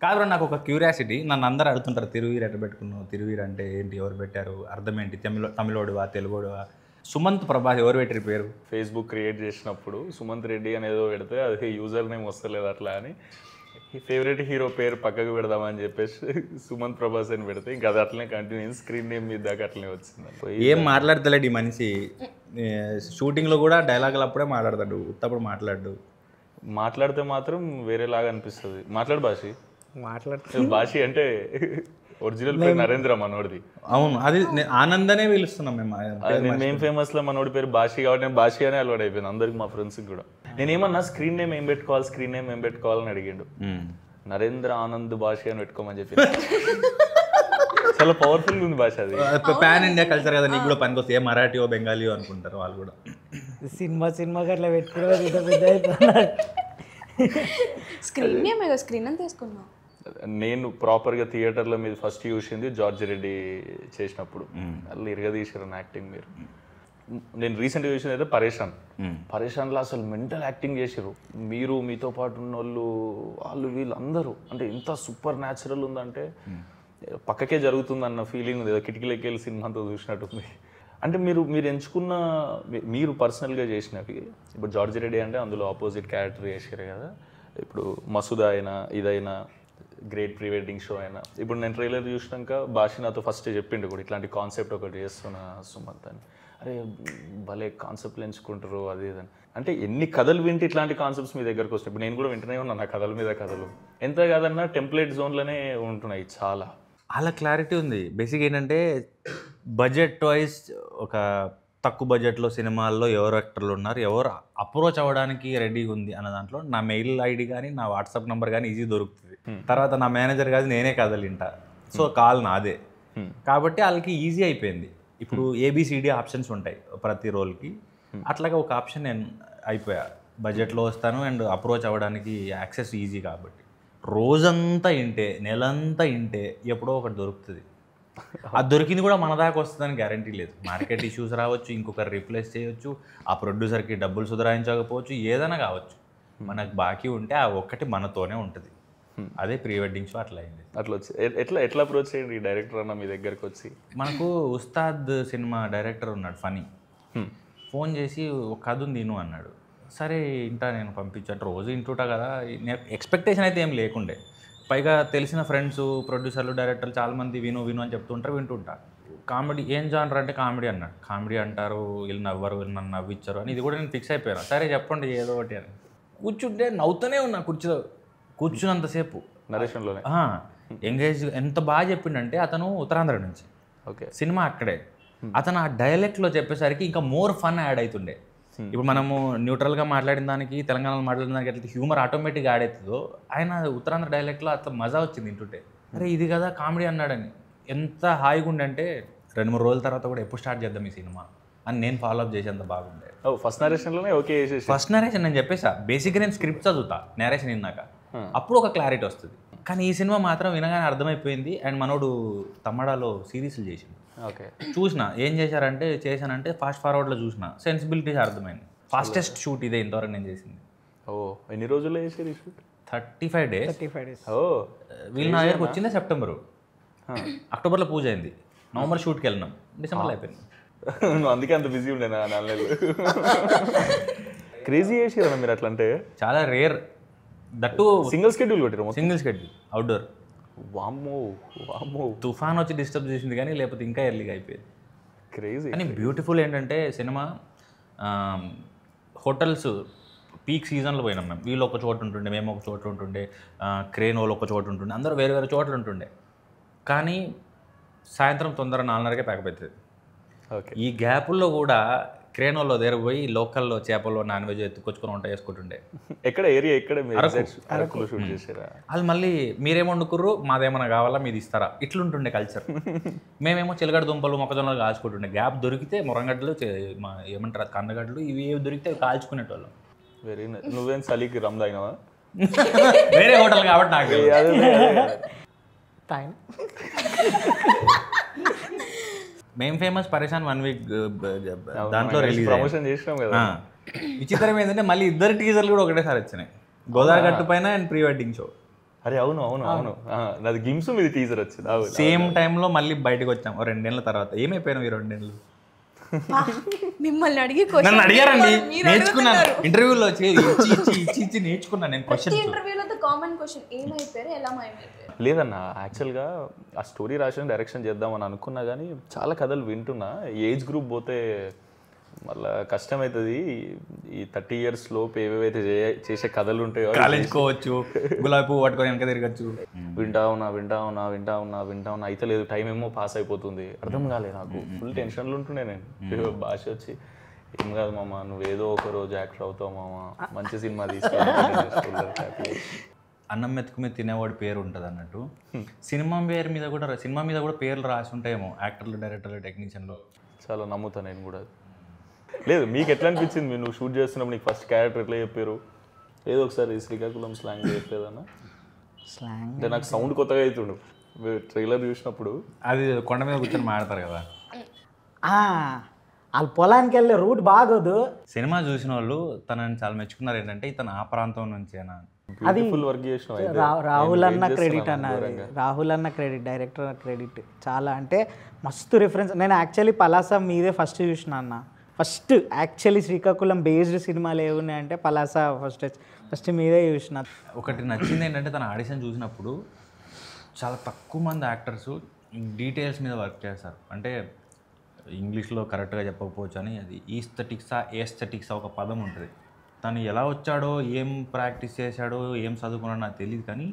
కాదు నాకు ఒక క్యూరియాసిటీ, నన్ను అందరూ అడుగుతుంటారు తిరువీరు ఎట్ట పెట్టుకున్నావు, తిరువీరు అంటే ఏంటి, ఎవరు పెట్టారు, అర్థం ఏంటి, తమిళోడువా తెలుగోడువా? సుమంత్ ప్రభాస్ ఎవరు పెట్టారు పేరు? ఫేస్బుక్ క్రియేట్ చేసినప్పుడు సుమంత్ రెడ్డి అనేదో పెడితే అది యూజర్ నేమ్ వస్తలేదు అట్లా అని ఫేవరెట్ హీరో పేరు పక్కకు పెడదామని చెప్పేసి సుమంత్ ప్రభాస్ అని పెడితే ఇంకా అది అట్లనే కంటిన్యూ స్క్రీన్ నేమ్ మీద దాకా అట్లనే వచ్చింది. ఏం మాట్లాడతలేడు ఈ మనిషి, షూటింగ్లో కూడా డైలాగులు అప్పుడే మాట్లాడతాడు, ఉత్తప్పుడు మాట్లాడితే మాత్రం వేరేలాగా అనిపిస్తుంది. మాట్లాడు భాషి అంటే ఒరిజినల్ పేరు నరేంద్ర మనోడిది. అవును, అది ఆనందనే పిలుస్తున్నాం మేము ఫేమస్ లో మనోడి పేరు భాషి కాబట్టి నేను భాషి అనే అలవాటు అయిపోయింది అందరికి, మా ఫ్రెండ్స్కి కూడా. నేనేమన్నా స్క్రీన్ నేమ్ ఏం పెట్టుకోవాలని అడిగిండు. నరేంద్ర ఆనంద్ భాషి అని పెట్టుకోమని చెప్పి చాలా పవర్ఫుల్ ఉంది భాష. అది పాన్ ఇండియా కల్చర్ కదా, నీకు కూడా పనికి వస్తే మరాఠీయో బెంగాలీయో అనుకుంటారు వాళ్ళు కూడా. సినిమాకి అట్లా పెట్టుకోవడం స్క్రీన్ అని తీసుకున్నాం. నేను ప్రాపర్గా థియేటర్లో మీద ఫస్ట్ చూసింది జార్జ్ రెడ్డి చేసినప్పుడు, వాళ్ళు ఇరగదీశారు యాక్టింగ్. నేను రీసెంట్గా చూసింది అయితే పరేషాన్లో అసలు మెంటల్ యాక్టింగ్ చేసారు. మీరు మీతో పాటు ఉన్న వాళ్ళు వీళ్ళందరూ అంటే ఇంత సూపర్ న్యాచురల్ ఉందంటే పక్కకే జరుగుతుందన్న ఫీలింగ్ ఉంది. కిటికీలోకి వెళ్ళి సినిమా అంతా చూసినట్టుంది. అంటే మీరు ఎంచుకున్న మీరు పర్సనల్గా చేసినవి, ఇప్పుడు జార్జ్ రెడ్డి అంటే అందులో ఆపోజిట్ క్యారెక్టర్ చేసారు కదా, ఇప్పుడు మసూదా అయినా ఇదైనా గ్రేట్ ప్రీ వెడ్డింగ్ షో అయినా, ఇప్పుడు నేను ట్రైలర్ చూసినాక భాష నాతో ఫస్ట్ చెప్పిండు కూడా ఇట్లాంటి కాన్సెప్ట్ ఒకటి చేస్తున్నా సుమంత్ అని. అరే భలే కాన్సెప్ట్లు ఎంచుకుంటారు అది ఇదని. అంటే ఎన్ని కథలు వింటే ఇట్లాంటి కాన్సెప్ట్స్ మీ దగ్గరకు వస్తాయి. ఇప్పుడు నేను కూడా వింటూనే ఉన్నాను ఆ కథల మీద కథలు. ఎంత కాదన్నా టెంప్లెట్ జోన్లోనే ఉంటున్నాయి చాలా. అలా క్లారిటీ ఉంది. బేసిక్ ఏంటంటే బడ్జెట్ వైజ్ ఒక తక్కువ బడ్జెట్లో సినిమాల్లో ఎవరు యాక్టర్లు ఉన్నారు, ఎవరు అప్రోచ్ అవ్వడానికి రెడీగా ఉంది అన్న దాంట్లో నా మెయిల్ ఐడి కానీ నా వాట్సాప్ నెంబర్ కానీ ఈజీ దొరుకుతుంది. తర్వాత నా మేనేజర్ కాదు నేనే కథలు వింటా, సో కాల్ నాదే. కాబట్టి వాళ్ళకి ఈజీ అయిపోయింది. ఇప్పుడు ఏబిసిడి ఆప్షన్స్ ఉంటాయి ప్రతి రోల్కి, అట్లాగే ఒక ఆప్షన్ నేను అయిపోయా. బడ్జెట్లో వస్తాను అండ్ అప్రోచ్ అవ్వడానికి యాక్సెస్ ఈజీ కాబట్టి రోజంతా ఇంటే నెలంతా ఇంటే ఎప్పుడో ఒకటి దొరుకుతుంది. అది దొరికింది కూడా మన దాకా వస్తుందని గ్యారంటీ లేదు. మార్కెట్ ఇష్యూస్ రావచ్చు, ఇంకొకరు రీప్లేస్ చేయొచ్చు, ఆ ప్రొడ్యూసర్కి డబ్బులు సుధరాయించకపోవచ్చు, ఏదైనా కావచ్చు. మనకు బాకీ ఉంటే ఆ ఒక్కటి మనతోనే ఉంటుంది. అదే ప్రీ వెడ్డింగ్ షో అట్లా అయింది. అట్లా వచ్చి ఎట్లా అప్రోచ్ చేయండి ఈ డైరెక్టర్ అన్న మీ దగ్గరకు వచ్చి? మనకు ఉస్తాద్ సినిమా డైరెక్టర్ ఉన్నాడు ఫనీ, ఫోన్ చేసి ఒక కథ ఉంది విను అన్నాడు. సరే ఇంటా నేను పంపించాను, రోజు ఇంటుంటా కదా, ఎక్స్పెక్టేషన్ అయితే ఏం లేకుండే. పైగా తెలిసిన ఫ్రెండ్స్ ప్రొడ్యూసర్లు డైరెక్టర్లు చాలామంది విను అని చెప్తుంటారు, వింటుంటా. కామెడీ ఏం జానర్ అంటే కామెడీ అన్నాడు. కామెడీ అంటారు, వీళ్ళు నవ్వరు, వీళ్ళు నన్ను నవ్విచ్చారు అని ఇది కూడా నేను ఫిక్స్ అయిపోయాను. సరే చెప్పండి ఏదో ఒకటి అని కూర్చుంటే నవ్వుతూనే ఉన్నా కూర్చున్నంతసేపు నరేషన్లోనే. ఎంగేజ్ ఎంత బాగా చెప్పిండంటే, అతను ఉత్తరాంధ్ర నుంచి, ఓకే, సినిమా అక్కడే. అతను ఆ డైలెక్ట్లో చెప్పేసరికి ఇంకా మోర్ ఫన్ యాడ్ అవుతుండే. ఇప్పుడు మనము న్యూట్రల్గా మాట్లాడిన దానికి తెలంగాణలో మాట్లాడిన దానికి ఎట్లా హ్యూమర్ ఆటోమేటిక్గా యాడ్ అవుతుందో, ఆయన ఉత్తరాంధ్ర డైలెక్ట్లో అట్లా మజా వచ్చింది వింటుంటే. అరే ఇది కదా కామెడీ అన్నాడని ఎంత హాయిగా ఉండంటే 2-3 రోజుల తర్వాత కూడా ఎప్పుడు స్టార్ట్ చేద్దాం ఈ సినిమా అని నేను ఫాలో అప్ చేసేంత బాగుండే. ఫస్ట్ నరేషన్లోనే ఓకే చేసేసి. ఫస్ట్ నరేషన్ నేను చెప్పేసా, బేసిక్గా నేను స్క్రిప్ట్ చదువుతా నేరేషన్ విన్నాక, అప్పుడు ఒక క్లారిటీ వస్తుంది. కానీ ఈ సినిమా మాత్రం వినగానే అర్థమైపోయింది. అండ్ మనోడు తమ్మడాలో సిరీస్లు చేసిండు, ఓకే చూసిన ఏం చేశానంటే ఫాస్ట్ ఫార్వర్డ్లో చూసిన సెన్సిబిలిటీస్ అర్థమైంది. ఫాస్టెస్ట్ షూట్ ఇదే ఇంతవరకు నేను చేసింది. ఎన్ని రోజుల్లో చేసేది షూట్? 35 days. వీళ్ళు నా దగ్గరకు వచ్చిందే సెప్టెంబరు, అక్టోబర్లో పూజ అయింది, నవంబర్ షూట్కి వెళ్ళినాం, డిసెంబర్లో అయిపోయింది. నువ్వు అందుకే అంత బిజీ ఉండే నా 4 నెలలు. క్రేజీ చేసారా మీరు అట్లా? అంటే చాలా రేర్, దట్టు సింగిల్ షెడ్యూల్ కొట్టారు. Single schedule outdoor. వామ్మో తుఫాన్ వచ్చి డిస్టర్బ్ చేసింది కానీ లేకపోతే ఇంకా ఎర్లీగా అయిపోయేది. క్రేజీ. కానీ బ్యూటిఫుల్ ఏంటంటే సినిమా హోటల్స్ పీక్ సీజన్లో పోయినాం మేము. వీళ్ళు ఒక చోట ఉంటుండే, మేము ఒక చోట ఉంటుండే, క్రేన్ వాళ్ళు ఒక చోట ఉంటుండే, అందరూ వేరే వేరే చోట్ల ఉంటుండే. కానీ సాయంత్రం తొందర 4:30కే ప్యాకప్ అవుతుంది. ఓకే, ఈ గ్యాపుల్లో కూడా క్రేన్ వాళ్ళు దగ్గర పోయి లోకల్లో చేపలు నాన్ వెజ్ ఎత్తుకొచ్చుకొని వంట చేసుకుంటుండే. ఎక్కడ ఏరియా? ఎక్కడ అరకులో షూట్ చేసారా? వాళ్ళు మళ్ళీ మీరేమో వండుకుర్రు, మాదేమన్నా కావాలా మీరు ఇస్తారా, ఇట్లుంటుండే కల్చర్. మేమేమో చిలగడ దుంపలు మొక్కజొన్నలు కాల్చుకుంటుండే. గ్యాప్ దొరికితే మురంగడ్డలు ఏమంటారు అది కందగడ్డలు, ఇవి ఏవి దొరికితే కాల్చుకునేటోళ్ళం. Very nice. నువ్వేం చలికి రమ్ తాగినావా? వేరే హోటల్ కాబట్టి నాకు మేము ఫేమస్ పరేషాన్ 1 week దాంట్లో రిలీజ్ ప్రమోషన్ చేసినాం కదా. విచిత్రం ఏంటంటే మళ్ళీ 2 టీజర్లు కూడా ఒకటేసారి వచ్చినాయి, గోదావరి గట్టు పైన అండ్ ప్రీ వెడ్డింగ్ షో. అరే అవును అవును అవును నాది గిమ్స్ మీది టీజర్ వచ్చింది. సేమ్ టైంలో మళ్ళీ బయటకు వచ్చాం 2 ఏళ్ళ తర్వాత. ఏమైపోయినావు ఈ 2 ఏళ్ళు? మిమ్మల్ని అడిగి నన్ను అడిగారండి, నేర్చుకున్నాను ఇంటర్వ్యూలో ఇచ్చి నేర్చుకున్నాను నేను క్వశ్చన్. ఇంటర్వ్యూలో కామన్ క్వశ్చన్ ఏమైపోయారు, ఎలా మాయమైపోయారు? లేదన్న, యాక్చువల్గా ఆ స్టోరీ రాసిన డైరెక్షన్ చేద్దామని అనుకున్నా కానీ చాలా కథలు వింటున్నా. ఏజ్ గ్రూప్ పోతే మళ్ళీ కష్టమవుతుంది. ఈ 30 years లోపు ఏవేవైతే చేసే కథలు ఉంటాయో కాలేజ్కి పోవచ్చు, గులాబీ పువ్వు పట్టుకొని వెనక తిరగచ్చు. వింటా ఉన్నా అయితే లేదు, టైం ఏమో పాస్ అయిపోతుంది, అర్థం కాలేదు నాకు. ఫుల్ టెన్షన్లు ఉంటుండే నేను. భాష వచ్చి ఏం కాదు మామ, నువ్వేదో ఒక రోజు యాక్టర్ అవుతావు మామ, మంచి సినిమా తీసుకెళ్ళి. అన్నం మెతుకు మీద తినేవాడి పేరు ఉంటుంది అన్నట్టు సినిమా మీద కూడా పేర్లు రాసి ఉంటాయేమో, యాక్టర్లు, డైరెక్టర్లు, టెక్నీషియన్లు. చాలా నమ్ముతాను నేను కూడా. లేదు, మీకు ఎట్లా అనిపించింది? నువ్వు షూట్ చేస్తున్నప్పుడు నీకు ఫస్ట్ క్యారెక్టర్ ఎట్లా చెప్పారు? ఏదో ఒకసారి శ్రీకాకుళం స్లాంగ్ చెప్పేదన్నా. స్లాంగ్ అంటే నాకు సౌండ్ కొత్తగా అవుతుండు ట్రైలర్ చూసినప్పుడు. అది కొండ మీద కూర్చొని మాడతారు కదా. వాళ్ళు పొలానికి వెళ్ళే రూట్ బాగోదు. సినిమా చూసిన వాళ్ళు తనని చాలా మెచ్చుకున్నారు. ఏంటంటే ఇతను ఆ ప్రాంతం నుంచేనా. అది వర్క్ చేసిన రాహుల్ అన్న క్రెడిట్ అన్నది. రాహుల్ అన్న క్రెడిట్, డైరెక్టర్ క్రెడిట్ చాలా. అంటే మస్తు రిఫరెన్స్. నేను యాక్చువల్లీ పలాస మీదే ఫస్ట్ చూసిన అన్న. ఫస్ట్ యాక్చువల్లీ శ్రీకాకుళం బేస్డ్ సినిమాలు ఏమున్నాయంటే పలాస ఫస్ట్ మీదే చూసిన. ఒకటి నచ్చింది ఏంటంటే తన ఆడిషన్ చూసినప్పుడు చాలా తక్కువ మంది యాక్టర్స్ డీటెయిల్స్ మీద వర్క్ చేస్తారు. అంటే ఇంగ్లీష్లో కరెక్ట్గా చెప్పకపోవచ్చు అని, అది ఏస్థెటిక్సా ఒక పదం ఉంటుంది. తను ఎలా వచ్చాడో, ఏం ప్రాక్టీస్ చేశాడో, ఏం చదువుకున్నాడో నాకు తెలియదు, కానీ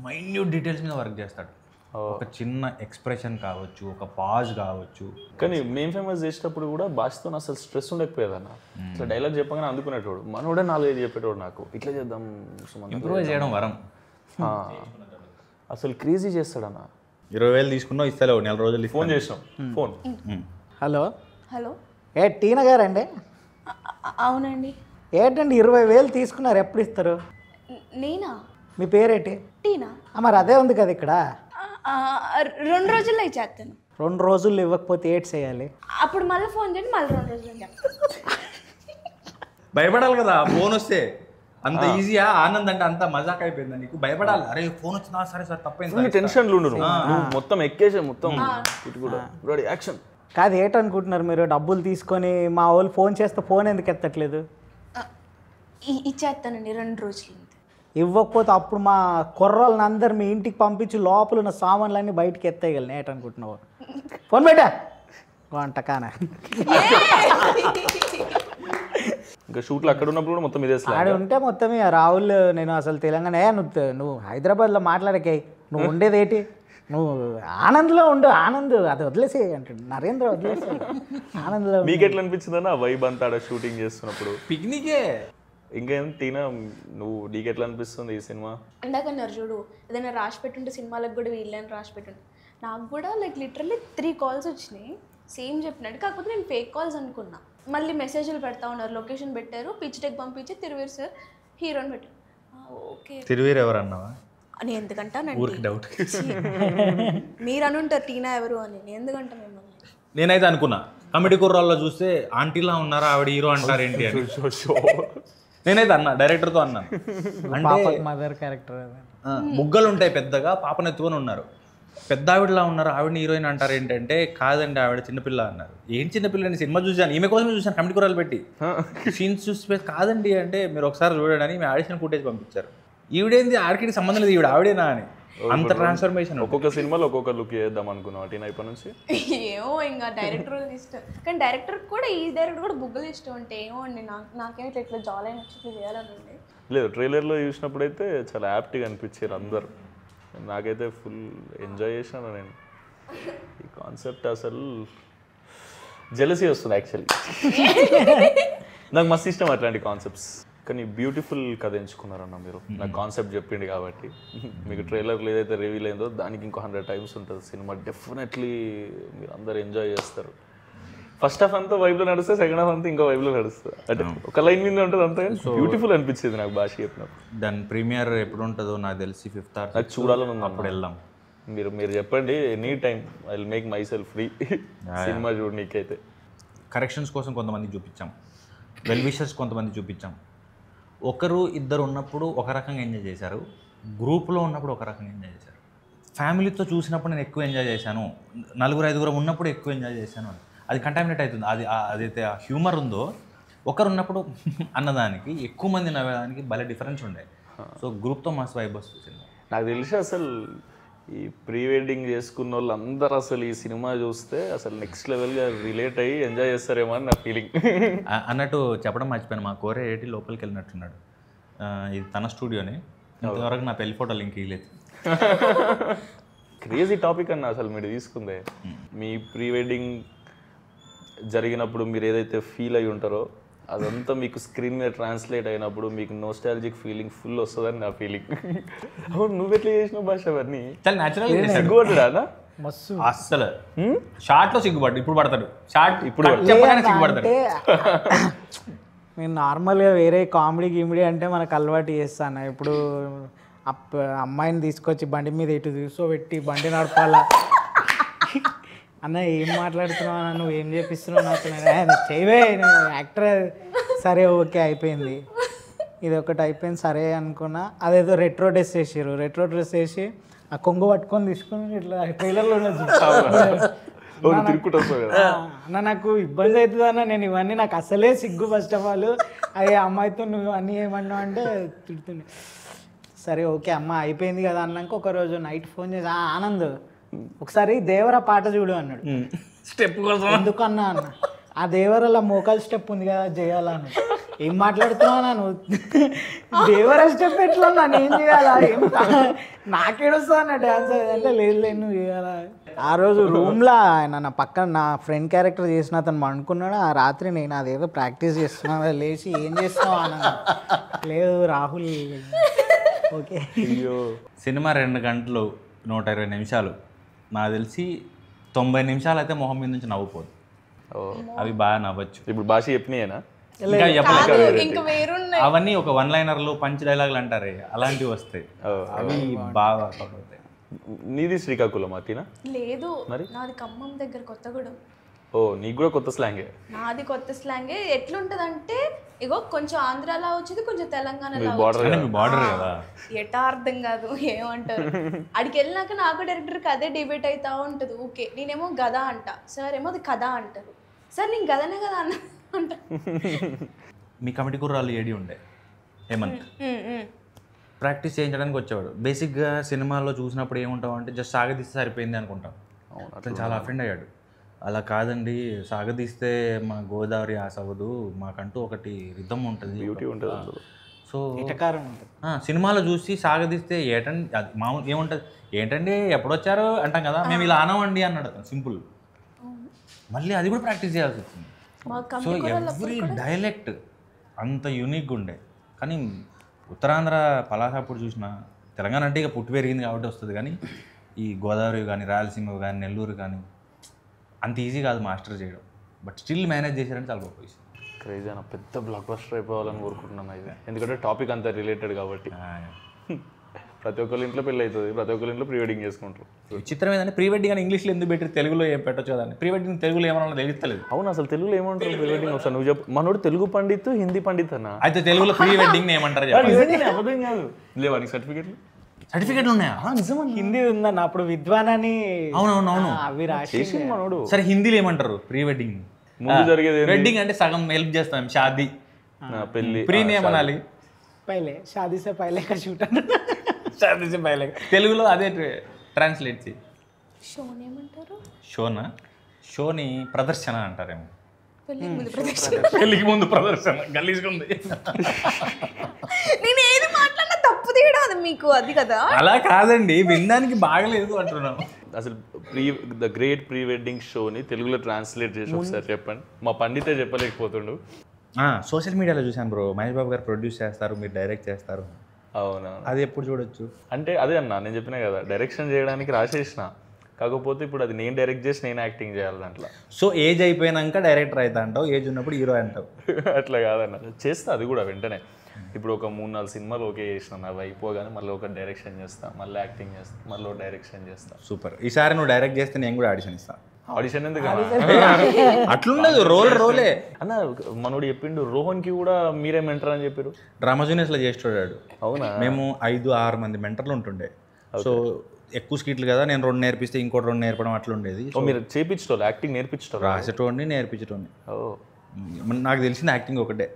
మైన్యూట్ డీటెయిల్స్ మీద వర్క్ చేస్తాడు. ఒక చిన్న ఎక్స్ప్రెషన్ కావచ్చు, ఒక పాజ్ కావచ్చు. కానీ మేము ఫేమస్ చేసేటప్పుడు కూడా భాషతో అసలు స్ట్రెస్ ఉండకపోయేదన్న. అసలు డైలాగ్ చెప్పగానే అందుకునేటోడు, మనోడే 4-5 చెప్పేటోడు. నాకు ఇట్లా చేద్దాం, ఇంప్రూవ్ చేయడం వరం. అసలు క్రేజీ చేస్తాడన్న. 20,000 తీసుకున్నావు, ఇస్తలేవు, 4 రోజులు ఫోన్ చేసినాం. ఫోన్ హలో హలో, టీనా గారండి? అవునండి. ఏంటండి 20,000 తీసుకున్నారు, ఎప్పుడు ఇస్తారు? నేనా? మీ పేరేంటి? టీనా. మరి అదే ఉంది కదా ఇక్కడ. 2 రోజుల్లో ఇచ్చేస్తాను. 2 రోజుల్లో ఇవ్వకపోతే ఏడ్ చేయాలి? అప్పుడు మళ్ళీ ఫోన్ చేయండి, మళ్ళీ 2 రోజులు చెప్తాను. భయపడాలి కదా ఫోన్ వస్తే. అంత ఈజీయా? ఆనంద్ అంటే అంత మజాక్ అయిపోయిందా నీకు? భయపడాలి. అరే ఫోన్ వచ్చిందా, సరే సరే తప్పైంది. టెన్షన్లు ఉండు, మొత్తం ఎక్కేసే మొత్తం ఇటు కూడా రెడీ యాక్షన్. కాదు, ఏంటనుకుంటున్నారు మీరు? డబ్బులు తీసుకొని మా వాళ్ళు ఫోన్ చేస్తే ఫోన్ ఎందుకు ఎత్తట్లేదు? ఇచ్చేస్తానండి 2 రోజులు. ఇవ్వకపోతే అప్పుడు మా కుర్రోళ్ళని అందరు మీ ఇంటికి పంపించి లోపల ఉన్న సామాన్లన్నీ బయటికి ఎత్తేయగలను. ఏంటనుకుంటున్నావు? ఫోన్ పెట్టా వంటకానా. ఇంకా షూట్లు అక్కడ ఉన్నప్పుడు కూడా మొత్తం ఇదే ఆడ ఉంటే మొత్తం రాహుల్, నేను అసలు తెలంగాణ, నువ్వు హైదరాబాద్లో మాట్లాడకే, నువ్వు ఉండేది ఏంటి, నువ్వు ఆనంద్లో ఉండు, ఆనంద్ అది వదిలేసే అంటాడు నరేంద్ర, వదిలేసే ఆనంద్లో. మీకు ఎట్లా అనిపించిందన్న వైబ్ అంతా ఆడ షూటింగ్ చేస్తున్నప్పుడు? పిక్నికే. ఇంకేం టీనా, నీకు ఎట్లా అనిపిస్తుంది ఈ సినిమా? ఇందాకన్నారు చూడు, ఏదైనా రాసి పెట్టుంటే సినిమాలకు కూడా వీళ్ళని రాసి పెట్టుంటే, నాకు కూడా లిటరల్లీ 3 calls వచ్చినాయి సేమ్ చెప్పినట్టు. కాకపోతే నేను ఫేక్ కాల్స్ అనుకున్నా. మళ్ళీ మెసేజ్లు పెడతా ఉన్నారు, లొకేషన్ పెట్టారు, పిచ్ టెక్ పంపించి తిరువీర్ సార్ హీరోని పెట్టారు. ఓకే, తిరువీర్ ఎవరు అన్నావా? అని ఎందుకంటానండి, ఊరికి డౌట్. మీరు అనుంటారు టీనా ఎవరు అని, నేను ఎందుకంటా మిమ్మల్ని. నేనైతే అనుకున్నా కమెడీ కుర్రాల్లో చూస్తే ఆంటీలా ఉన్నారా ఆవిడ హీరో అంటారు ఏంటి అని. నేనైతే అన్నా, డైరెక్టర్తో అన్నాను. అంటే మదర్ క్యారెక్టర్ బుగ్గలు ఉంటాయి పెద్దగా, పాపను ఎత్తుకొని ఉన్నారు, పెద్ద ఆవిడలా ఉన్నారు, ఆవిడని హీరోయిన్ అంటారు ఏంటంటే, కాదండి ఆవిడ చిన్నపిల్ల అన్నారు. ఏం చిన్నపిల్ల అని సినిమా చూసాను, ఈమె కోసమే చూసాను, కమిటీ కూరలు పెట్టి సీన్స్ చూసి కాదండి అంటే మీరు ఒకసారి చూడండి అని మేము ఆడిషన్ ఫుటేజ్ పంపించారు. ఈవిడేంది ఆడికి సంబంధం లేదు, ఈవిడ ఆవిడేనా అని. అంత ట్రాన్స్ఫర్మేషన్. ఒక్కొక్క సినిమాలో ఒక్కొక్క లుక్ చేద్దాం అనుకున్నాం టీనా ఇప్పటి నుంచి. ఏమో ఇంకా డైరెక్టర్ ఇష్టం, కానీ డైరెక్టర్ కూడా ఈ డైరెక్టర్ కూడా బుగ్గలు ఇష్టం అంటే ఏమో అండి, నాకేమో ఇట్లా జాలీ నచ్చి చేయాలని ఉంది. లేదు, ట్రైలర్లో చూసినప్పుడు అయితే చాలా యాప్ట్గా అనిపించారు అందరు. నాకైతే ఫుల్ ఎంజాయ్ చేశాను నేను. ఈ కాన్సెప్ట్ అసలు జెలసీ వస్తుంది యాక్చువల్లీ. నాకు మస్తు ఇష్టం అట్లాంటి కాన్సెప్ట్స్. కానీ బ్యూటిఫుల్ కథ ఎంచుకున్నారన్న మీరు. నాకు కాన్సెప్ట్ చెప్పింది కాబట్టి. మీకు ట్రైలర్లో ఏదైతే రివీల్ అయిందో దానికి ఇంకో 100 times ఉంటుంది సినిమా. డెఫినెట్లీ మీరు అందరు ఎంజాయ్ చేస్తారు. ఫస్ట్ హాఫ్ అంతా వైబ్లో నడుస్తే, సెకండ్ హాఫ్ అంతా ఇంకో వైబ్లో నడుస్తుంది. అంటే ఒక లైన్ మీద ఉంటుంది అంతా. బ్యూటిఫుల్ అనిపించేది నాకు భాష చెప్పినప్పుడు. దాని ప్రీమియర్ ఎప్పుడు ఉంటుందో నాకు తెలిసి 5th or 6th నాకు చూడాలని ఉంది. అప్పుడు వెళ్దాం. మీరు చెప్పండి, any time I will make myself free cinema చూడనీకైతే. కరెక్షన్స్ కోసం కొంతమంది చూపించాం, వెల్ విషర్స్ కొంతమంది చూపించాం. 1-2 ఉన్నప్పుడు ఒక రకంగా ఎంజాయ్ చేశారు, గ్రూప్లో ఉన్నప్పుడు ఒక రకంగా ఎంజాయ్ చేశారు, ఫ్యామిలీతో చూసినప్పుడు నేను ఎక్కువ ఎంజాయ్ చేశాను, 4-5 ఉన్నప్పుడు ఎక్కువ ఎంజాయ్ చేశాను అని. అది కంటామినేట్ అవుతుంది. అది అదైతే ఆ హ్యూమర్ ఉందో ఒకరు ఉన్నప్పుడు అన్నదానికి ఎక్కువ మంది నవ్వేదానికి భలే డిఫరెన్స్ ఉండే. సో గ్రూప్తో మస్తు వైబ్ వస్తుంది. నాకు తెలిసి అసలు ఈ ప్రీ వెడ్డింగ్ చేసుకున్న వాళ్ళు అందరూ అసలు ఈ సినిమా చూస్తే అసలు నెక్స్ట్ లెవెల్గా రిలేట్ అయ్యి ఎంజాయ్ చేస్తారేమో అని నా ఫీలింగ్. అన్నట్టు చెప్పడం మర్చిపోయాను, మా కోరే ఏటి లోపలికి వెళ్ళినట్టున్నాడు. ఇది తన స్టూడియోనే, ఇంతవరకు నా పెళ్లి ఫోటో లింక్ ఇవ్వలేదు. క్రేజీ టాపిక్ అన్న అసలు మీరు తీసుకుందే. మీ ప్రీ వెడ్డింగ్ జరిగినప్పుడు మీరు ఏదైతే ఫీల్ అయి ఉంటారో అదంతా మీకు స్క్రీన్ మీద ట్రాన్స్లేట్ అయినప్పుడు మీకు నోస్టాలజిక్ ఫీలింగ్ ఫుల్ వస్తుందని నా ఫీలింగ్. అవును, నువ్వు ఎట్లా చేసినావు భాష అవన్నీ? చాలా న్యాచురల్. సిగ్గుపడ్డా? మస్తు అస్సలు షార్ట్లో సిగ్గుపడ్డు, ఇప్పుడు పడతాడు. షార్ట్ ఇప్పుడు చెప్పగానే సిగ్గుపడతాడు. నేను నార్మల్గా వేరే కామెడీ గిమిడీ అంటే మనకు అలవాటు చేస్తాను. ఇప్పుడు అమ్మాయిని తీసుకొచ్చి బండి మీద ఇటు కూర్చోబెట్టి బండి నడపాలా, అన్న ఏం మాట్లాడుతున్నావు అన్న, నువ్వు ఏం చేపిస్తున్నావు నాకు, చేయవే నువ్వు యాక్టర్. సరే ఓకే అయిపోయింది, ఇది ఒకటి అయిపోయింది సరే అనుకున్నా. అదేదో రెట్రో డ్రెస్ వేసారు, రెట్రో డ్రెస్ వేసి ఆ కొంగు పట్టుకొని తీసుకొని ఇట్లా ట్రైలర్లో అన్న నాకు ఇబ్బంది అవుతుంది అన్న, నేను ఇవన్నీ నాకు అసలే సిగ్గు. ఫస్ట్ ఆఫ్ ఆల్ అయ్యే అమ్మాయితో నువ్వు అన్నీ ఏమన్నావు అంటే తిడుతుండే. సరే ఓకే అమ్మ అయిపోయింది కదా అన్నాక ఒకరోజు నైట్ ఫోన్ చేసి ఆనంద్ ఒకసారి దేవరా పాట చూడు అన్నాడు. స్టెప్ కోసం ఎందుకన్నా అన్న, ఆ దేవరలో మోకాల్ స్టెప్ ఉంది కదా చేయాలని. ఏం మాట్లాడుతున్నావు నువ్వు, దేవర స్టెప్ ఎట్లా నేను ఏం చేయాలా, ఏం నాకేడొస్తా అన్న డ్యాన్స్ అంటే లేదు నువ్వు చేయాలా. ఆ రోజు రూమ్లో ఆయన నా పక్కన నా ఫ్రెండ్ క్యారెక్టర్ చేసిన అతను అనుకున్నాడు. ఆ రాత్రి నేను అదేదో ప్రాక్టీస్ చేస్తున్నా, లేచి ఏం చేస్తున్నావు అన్న, లేదు రాహుల్ ఓకే. సినిమా 2 గంటలు 120 నిమిషాలు, నాకు తెలిసి 90 నిమిషాలు అయితే మొహం మీద నుంచి నవ్వుపోదు. అవి బాగా నవ్వచ్చు. ఇప్పుడు భాష చెప్పినాయేనా? ఇంకా వేరున్నాయి అవన్నీ ఒక 1 లైనర్లు పంచ్ డైలాగులు అంటారే అలాంటివి వస్తాయి, అవి బాగా వర్కౌట్ అవుతాయి. నీది శ్రీకాకుళం అతినా? లేదు, నాది ఖమ్మం దగ్గర కొత్తగూడెం. ఓ నీకు కూడా కొత్త స్లాంగే? నాది కొత్త స్లాంగే. ఎట్లుంటదంటే ఇగో కొంచెం ఆంధ్రాలో వచ్చింది, కొంచెం తెలంగాణలో బార్డర్ కదా, ఎటా అర్థం కాదు ఏమంటారు. అడికి వెళ్ళినాక నాకు డైరెక్టర్కి అదే డిబేట్ అవుతా ఉంటుంది. ఓకే నేనేమో గదా అంట, సార్ ఏమో అది కథ అంటారు. సార్ నేను గదనే కదా అన్న అంట. మీ కమిటీ కుర్రాళ్ళు ఏడి ఉండే హేమంత్ ప్రాక్టీస్ చేయించడానికి వచ్చేవాడు. బేసిక్గా సినిమాల్లో చూసినప్పుడు ఏముంటావు అంటే జస్ట్ సాగదీస్తే సరిపోయింది అనుకుంటాం. అతను చాలా అఫెండ్ అయ్యాడు. అలా కాదండి, సాగదీస్తే మా గోదావరి ఆసవదు, మాకంటూ ఒకటి రిథమ్ ఉంటుంది, బ్యూటీ ఉంటుంది. సో ఇటకారం ఉంటుంది. సినిమాలో చూసి సాగదీస్తే ఏటండి అది మామూలు ఏముంటుంది, ఏంటండి ఎప్పుడొచ్చారు అంటాం కదా, మేము ఇలా అనవండి అన్నాడు అతను సింపుల్. మళ్ళీ అది కూడా ప్రాక్టీస్ చేయాల్సి వచ్చింది. సో ఎవ్రీ డైలెక్ట్ అంత యూనిక్గా ఉండే. కానీ ఉత్తరాంధ్ర పలాసాపూర్ చూసిన, తెలంగాణ అంటే ఇక పుట్టి పెరిగింది కాబట్టి వస్తుంది, కానీ ఈ గోదావరి కానీ రాయలసీమ కానీ నెల్లూరు కానీ అంత ఈజీ కాదు మాస్టర్ చేయడం. బట్ స్టిల్ మేనేజ్ చేశారంటే చాలా గొప్ప విషయం. క్రేజీ అన్న, పెద్ద బ్లాక్ బస్టర్ అయిపోవాలని కోరుకుంటున్నాను అయితే, ఎందుకంటే టాపిక్ అంతా రిలేటెడ్ కాబట్టి. ప్రతి ఒక్కరి ఇంట్లో పెళ్ళి అవుతుంది, ప్రతి ఒక్కరి ఇంట్లో ప్రీ వెడ్డింగ్ చేసుకుంటారు. విచిత్రం ఏంటంటే ప్రీ వెడ్డింగ్ అని ఇంగ్లీష్లో ఎందుకు పెట్టి తెలుగులో ఏం పెట్టచ్చు కదండి. ప్రీ వెడ్డింగ్ తెలుగులో ఏమన్నా తెలుస్తలేదు. అవును, అసలు తెలుగులో ఏమంటారు ప్రీ వెడ్డింగ్? ఒకసారి నువ్వు చెప్పు. మనోడు తెలుగు పండిత్, హిందీ పండిత్ అన్న. అయితే తెలుగులో ప్రీ వెడ్డింగ్ ఏమంటారు? అబద్ధం కాదు, లేవా నీకు సర్టిఫికెట్లు ఉన్నాయా? నిజమా? హిందీ ఉందన్న, అప్పుడు విద్వాన్ అని. అవునవునవును, అవి రాసి మనోడు. సరే హిందీలో ఏమంటారు ప్రీ వెడ్డింగ్? ముందు జరిగేది వెడ్డింగ్ అంటే సగం హెల్ప్ చేస్తాం, షాదీ పెళ్లి. ప్రీని ఏమనాలి? పైలే షాదీ సే పైలే కా షూట్ అన్న. షాదీ సే పైలే తెలుగులో అదే ట్రాన్స్లేట్ చేయి. షోని ఏమంటారు? షోనా? షోని ప్రదర్శన అంటారేమో. పెళ్ళికి ముందు ప్రదర్శన. పెళ్ళికి ముందు ప్రదర్శన గలీజ్గా ఉంది. నేను ఏది మాట్లాడినా తప్పు తీయడం అది మీకు అది కదా. అలా కాదండి, వినడానికి బాగలేదు అంటున్నాను. అసలు ద గ్రేట్ ప్రీ వెడ్డింగ్ షోని తెలుగులో ట్రాన్స్లేట్ చేసి ఒకసారి చెప్పండి. మా పండితే చెప్పలేకపోతుండు. సోషల్ మీడియాలో చూశాను బ్రో, మహేష్ బాబు గారు ప్రొడ్యూస్ చేస్తారు, మీరు డైరెక్ట్ చేస్తారు. అవునా? అది ఎప్పుడు చూడొచ్చు అంటే అదే అన్న, నేను చెప్పినా కదా డైరెక్షన్ చేయడానికి రాసేసిన, కాకపోతే ఇప్పుడు అది నేను డైరెక్ట్ చేసి నేను యాక్టింగ్ చేయాలి దాంట్లో. సో ఏజ్ అయిపోయినాక డైరెక్టర్ అవుతా అంటావు, ఏజ్ ఉన్నప్పుడు హీరో అంటావు. అట్లా కాదన్న, చేస్తా అది కూడా వెంటనే. ఇప్పుడు ఒక 3-4 సినిమాలు ఓకే చేసిన, అవి అయిపోగానే మళ్ళీ ఒక డైరెక్షన్ చేస్తా, మళ్ళీ యాక్టింగ్ చేస్తా, మళ్ళీ డైరెక్షన్ చేస్తా. సూపర్. ఈసారి నువ్వు డైరెక్ట్ చేస్తే నేను కూడా ఆడిషన్ ఇస్తాను. ఆడిషన్ ఎందుకు అట్లుండదు, రోలే. అన్న మనోడు చెప్పిండు రోహన్కి కూడా మీరే మెంటర్ అని చెప్పారు. డ్రామా జూనియర్స్లో చేస్తాడు. అవునా? మేము 5-6 మంది మెంటర్లు ఉంటుండే. సో ఎక్కువ స్కిట్లు కదా, నేను 2 నేర్పిస్తే ఇంకోటి 2 నేర్పడం అట్లా ఉండేది. మీరు చేపించటోళ్ళు, యాక్టింగ్ నేర్పించటోళ్ళు? రాసేటోడిని నేర్పించటోడిని. ఓ, నాకు తెలిసిన యాక్టింగ్ ఒకటే,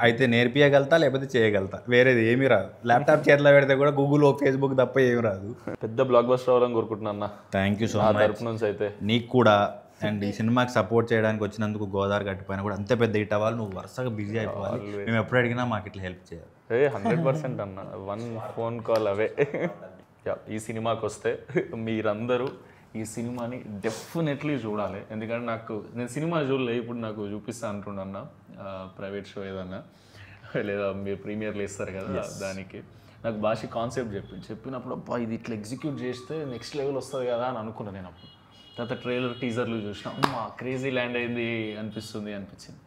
అయితే నేర్పియగలుగుతా లేకపోతే చేయగలుగుతా, వేరేది ఏమీ రాదు. ల్యాప్టాప్ చేతిలో పెడితే కూడా గూగుల్ ఫేస్బుక్ తప్ప ఏమి రాదు. పెద్ద బ్లాక్ బస్టర్ అవ్వాలని కోరుకుంటున్నా అన్న. థ్యాంక్ యూ సో నా మచ్. తరపు నుంచి అయితే నీకు కూడా. అండ్ ఈ సినిమాకి సపోర్ట్ చేయడానికి వచ్చినందుకు గోదావరి గట్టిపోయినా కూడా అంతే పెద్ద హిట్ అవ్వాలి, నువ్వు వరుసగా బిజీ అయిపోవాలి. మేము ఎప్పుడు అడిగినా మాకు ఇట్లా హెల్ప్ చేయాలి. 100% అన్న, 1 ఫోన్ కాల్ అవే. ఈ సినిమాకి వస్తే మీరందరూ ఈ సినిమాని డెఫినెట్లీ చూడాలి. ఎందుకంటే నేను సినిమా చూడలే, ఇప్పుడు నాకు చూపిస్తా అంటున్నా ప్రైవేట్ షో ఏదన్నా, లేదా మీరు ప్రీమియర్లు ఇస్తారు కదా, దానికి నాకు భాష కాన్సెప్ట్ చెప్పినప్పుడు అబ్బా ఇది ఇట్లా ఎగ్జిక్యూట్ చేస్తే నెక్స్ట్ లెవెల్ వస్తుంది కదా అని అనుకున్నాను నేను. అప్పుడు తర్వాత ట్రైలర్ టీజర్లు చూసినా క్రేజీ ల్యాండ్ అయింది అనిపించింది.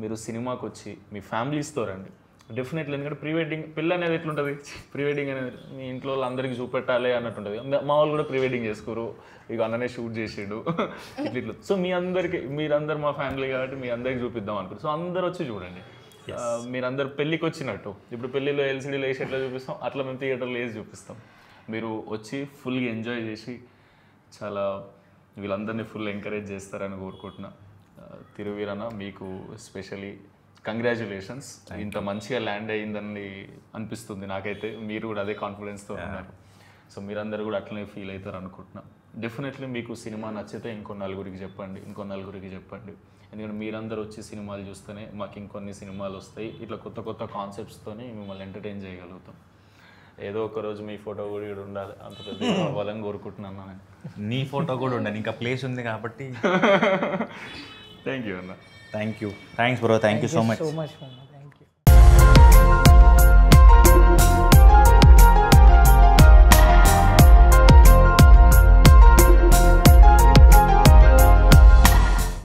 మీరు సినిమాకి వచ్చి మీ ఫ్యామిలీస్తో రండి డెఫినెట్లీ. ఎందుకంటే ప్రీ వెడ్డింగ్ పెళ్ళి అనేది ఎట్లుంటుంది, ప్రీ వెడ్డింగ్ అనేది మీ ఇంట్లో అందరికీ చూపెట్టాలి అన్నట్టు ఉంటుంది. మా వాళ్ళు కూడా ప్రీ వెడ్డింగ్ చేసుకోరు, ఇక అన్ననే షూట్ చేసిండు ఇట్లా. సో మీరందరూ మా ఫ్యామిలీ కాబట్టి మీ అందరికి చూపిద్దాం అనుకుంటారు. సో అందరు వచ్చి చూడండి. మీరందరు పెళ్ళికి వచ్చినట్టు, ఇప్పుడు పెళ్ళిలో ఎల్సీడీలో వేసి ఎట్లా చూపిస్తాం అట్లా మేము థియేటర్లో వేసి చూపిస్తాం. మీరు వచ్చి ఫుల్గా ఎంజాయ్ చేసి చాలా వీళ్ళందరినీ ఫుల్ ఎంకరేజ్ చేస్తారని కోరుకుంటున్నా. తిరువీరన్న మీకు స్పెషలీ కంగ్రాచ్యులేషన్స్. ఇంత మంచిగా ల్యాండ్ అయ్యిందని అనిపిస్తుంది నాకైతే. మీరు కూడా అదే కాన్ఫిడెన్స్తో ఉన్నారు. సో మీరందరూ కూడా అట్లనే ఫీల్ అవుతారు అనుకుంటున్నా. డెఫినెట్లీ మీకు సినిమా నచ్చితే ఇంకో నలుగురికి చెప్పండి. ఎందుకంటే మీరందరూ వచ్చి సినిమాలు చూస్తేనే మాకు ఇంకొన్ని సినిమాలు వస్తాయి. ఇట్లా కొత్త కొత్త కాన్సెప్ట్స్తోనే మిమ్మల్ని ఎంటర్టైన్ చేయగలుగుతాం. ఏదో ఒక రోజు మీ ఫోటో కూడా ఇక్కడ ఉండాలి, అంత పెద్ద అవ్వాలని కోరుకుంటున్నాను నేను. నీ ఫోటో కూడా ఉండాలి, ఇంకా ప్లేస్ ఉంది కాబట్టి. థ్యాంక్ యూ అన్న. Thank you. Thanks bro. Thank you so much.